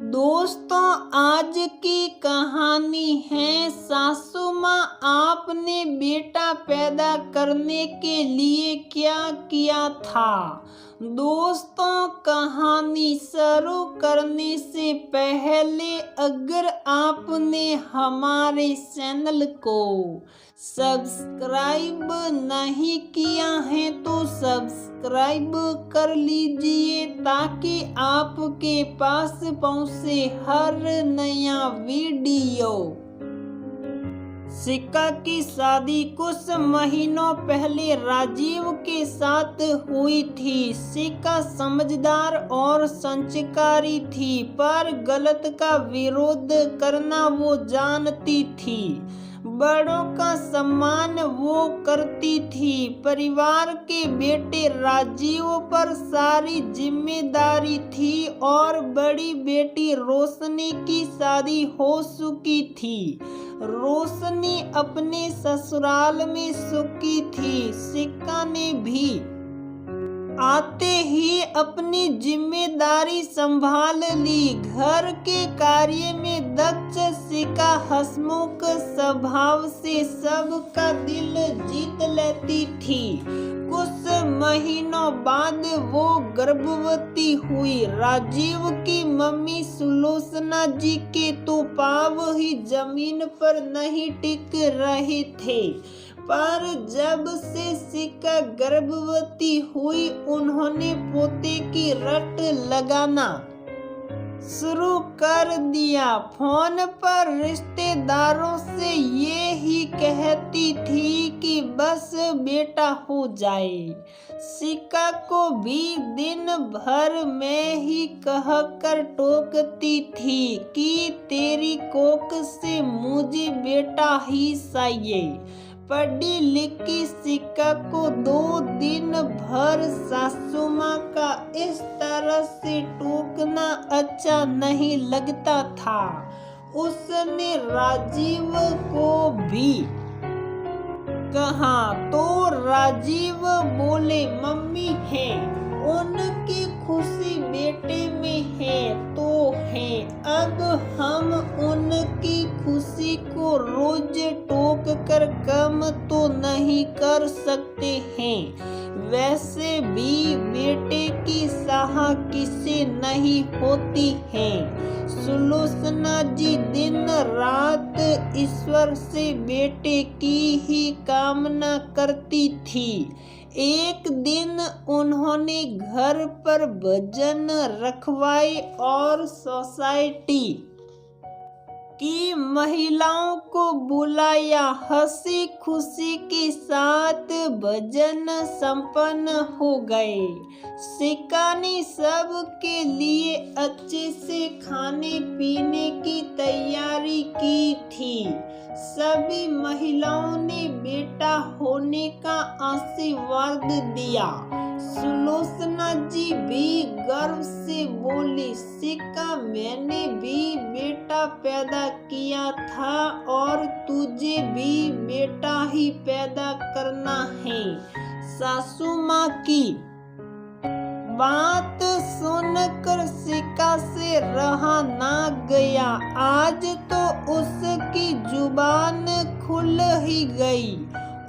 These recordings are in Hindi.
दोस्तों, आज की कहानी है सासू माँ आपने बेटा पैदा करने के लिए क्या किया था। दोस्तों, कहानी शुरू करने से पहले अगर आपने हमारे चैनल को सब्सक्राइब नहीं किया है तो सब्सक्राइब कर लीजिए ताकि आपके पास पहुंचे हर नया वीडियो। शिखा की शादी कुछ महीनों पहले राजीव के साथ हुई थी। शिखा समझदार और संस्कारी थी, पर गलत का विरोध करना वो जानती थी। बड़ों का सम्मान वो करती थी। परिवार के बेटे राजीव पर सारी जिम्मेदारी थी और बड़ी बेटी रोशनी की शादी हो चुकी थी। रोशनी अपने ससुराल में सुखी थी। शिखा ने भी आते ही अपनी जिम्मेदारी संभाल ली। घर के कार्य में दक्ष शिखा हंसमुख स्वभाव से सबका दिल जीत लेती थी। कुछ महीनों बाद वो गर्भवती हुई। राजीव की मम्मी सुलोचना जी के तो पाँव ही जमीन पर नहीं टिक रहे थे, पर जब से शिखा गर्भवती हुई उन्होंने पोते की रट लगाना शुरू कर दिया। फोन पर रिश्तेदारों से ये ही कहती थी कि बस बेटा हो जाए। शिखा को भी दिन भर में ही कहकर टोकती थी कि तेरी कोख से मुझे बेटा ही चाहिए। पढ़ी लिखी शिखा को 2 दिन भर सासू माँ का इस तरह से टोकना अच्छा नहीं लगता था। उसने राजीव को भी कहा तो राजीव बोले मम्मी है, उनकी खुशी बेटे में है तो है। अब हम उनकी खुशी को रोज टोक कर कम तो नहीं कर सकते हैं। वैसे भी बेटे की चाह किसे नहीं होती है। सुलोचना जी दिन रात ईश्वर से बेटे की ही कामना करती थी। एक दिन उन्होंने घर पर भजन रखवाए और सोसाइटी की महिलाओं को बुलाया। हंसी खुशी के साथ भजन संपन्न हो गए। शिखा ने सबके लिए अच्छे से खाने पीने की तैयारी की थी। सभी महिलाओं ने बेटा होने का आशीर्वाद दिया। सुलोचना जी भी गर्व से बोली, शिखा मैंने भी बेटा पैदा किया था और तुझे भी बेटा ही पैदा करना है। सासू माँ की बात सुनकर शिखा से रहा ना गया। आज तो उसकी जुबान खुल ही गई।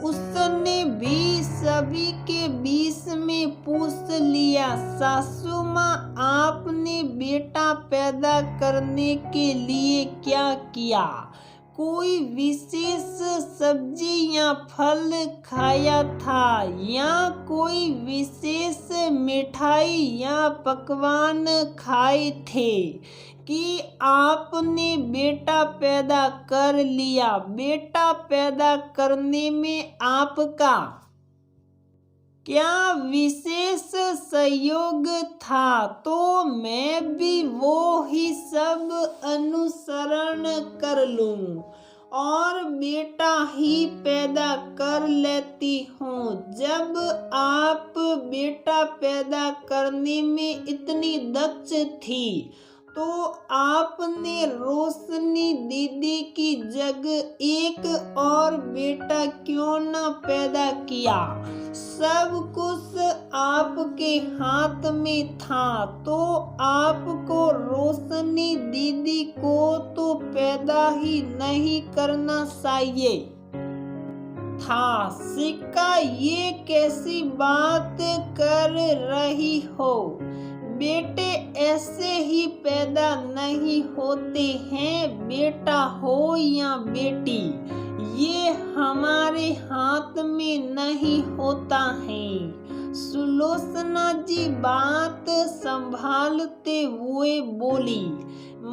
उसने भी सभी के बीच में पूछ लिया, सासू माँ आपने बेटा पैदा करने के लिए क्या किया? कोई विशेष सब्जी या फल खाया था या कोई विशेष मिठाई या पकवान खाए थे कि आपने बेटा पैदा कर लिया? बेटा पैदा करने में आपका क्या विशेष सहयोग था? तो मैं भी वो ही सब अनुसरण कर लूं और बेटा ही पैदा कर लेती हूँ। जब आप बेटा पैदा करने में इतनी दक्ष थी तो आपने रोशनी दीदी की जगह एक और बेटा क्यों न पैदा किया? सब कुछ आपके हाथ में था तो आपको रोशनी दीदी को तो पैदा ही नहीं करना चाहिए था। सिक्का, ये कैसी बात कर रही हो? बेटे ऐसे ही पैदा नहीं होते हैं, बेटा हो या बेटी, ये हमारे हाथ में नहीं होता है। सुलोचना जी बात संभालते हुए बोली,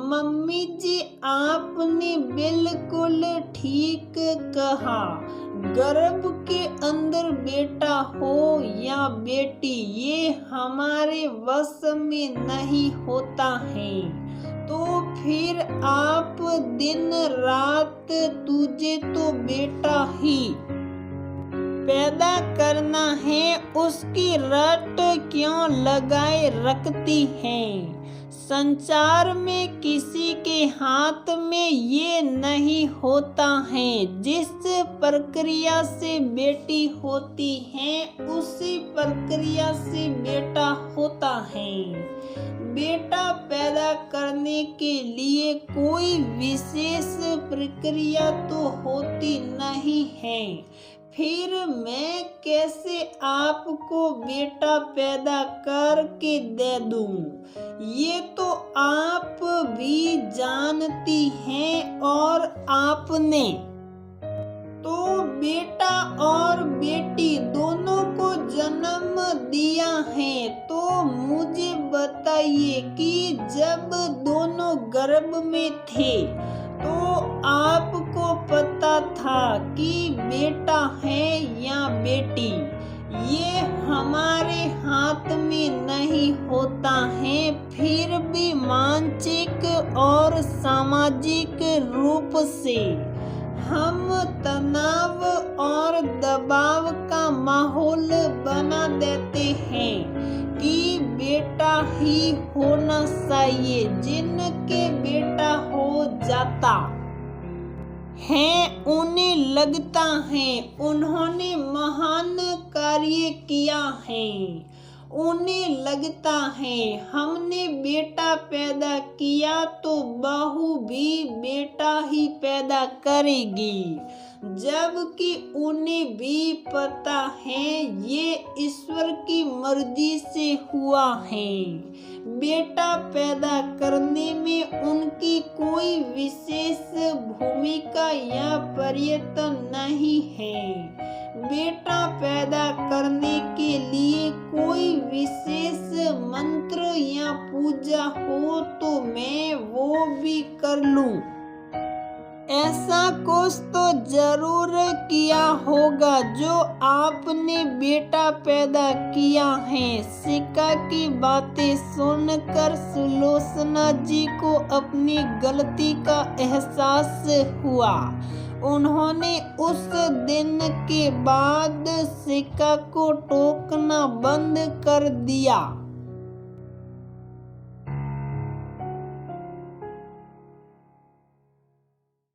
मम्मी जी आपने बिल्कुल ठीक कहा। गर्भ के अंदर बेटा हो या बेटी ये हमारे वश में नहीं होता है। तो फिर आप दिन रात तुझे तो बेटा ही पैदा करना है, उसकी रट क्यों लगाए रखती हैं? संसार में किसी के हाथ में ये नहीं होता है। जिस प्रक्रिया से बेटी होती है उसी प्रक्रिया से बेटा होता है। बेटा पैदा करने के लिए कोई विशेष प्रक्रिया तो होती नहीं है, फिर मैं कैसे आपको बेटा पैदा करके दे दूं? ये तो आप भी जानती हैं और आपने तो बेटा और बेटी दोनों को जन्म दिया है। तो मुझे बताइए कि जब दोनों गर्भ में थे तो आपको पता था कि बेटा है या बेटी? ये हमारे हाथ में नहीं होता है, फिर भी मानसिक और सामाजिक रूप से हम तनाव और दबाव का माहौल बना देते हैं कि बेटा ही होना चाहिए। जिनके बेटा हो जाता है उन्हें लगता है उन्होंने महान कार्य किया है। उन्हें लगता है हमने बेटा पैदा किया तो बहू भी बेटा ही पैदा करेगी, जबकि उन्हें भी पता है ये ईश्वर की मर्जी से हुआ है। बेटा पैदा करने में उनकी कोई विशेष भूमिका या प्रयत्न नहीं है। बेटा पैदा करने के लिए कोई विशेष मंत्र या पूजा हो तो मैं वो भी कर लूं। ऐसा कुछ तो जरूर किया होगा जो आपने बेटा पैदा किया है। सिक्का की बातें सुनकर सुलोचना जी को अपनी गलती का एहसास हुआ। उन्होंने उस दिन के बाद सिक्का को टोकना बंद कर दिया।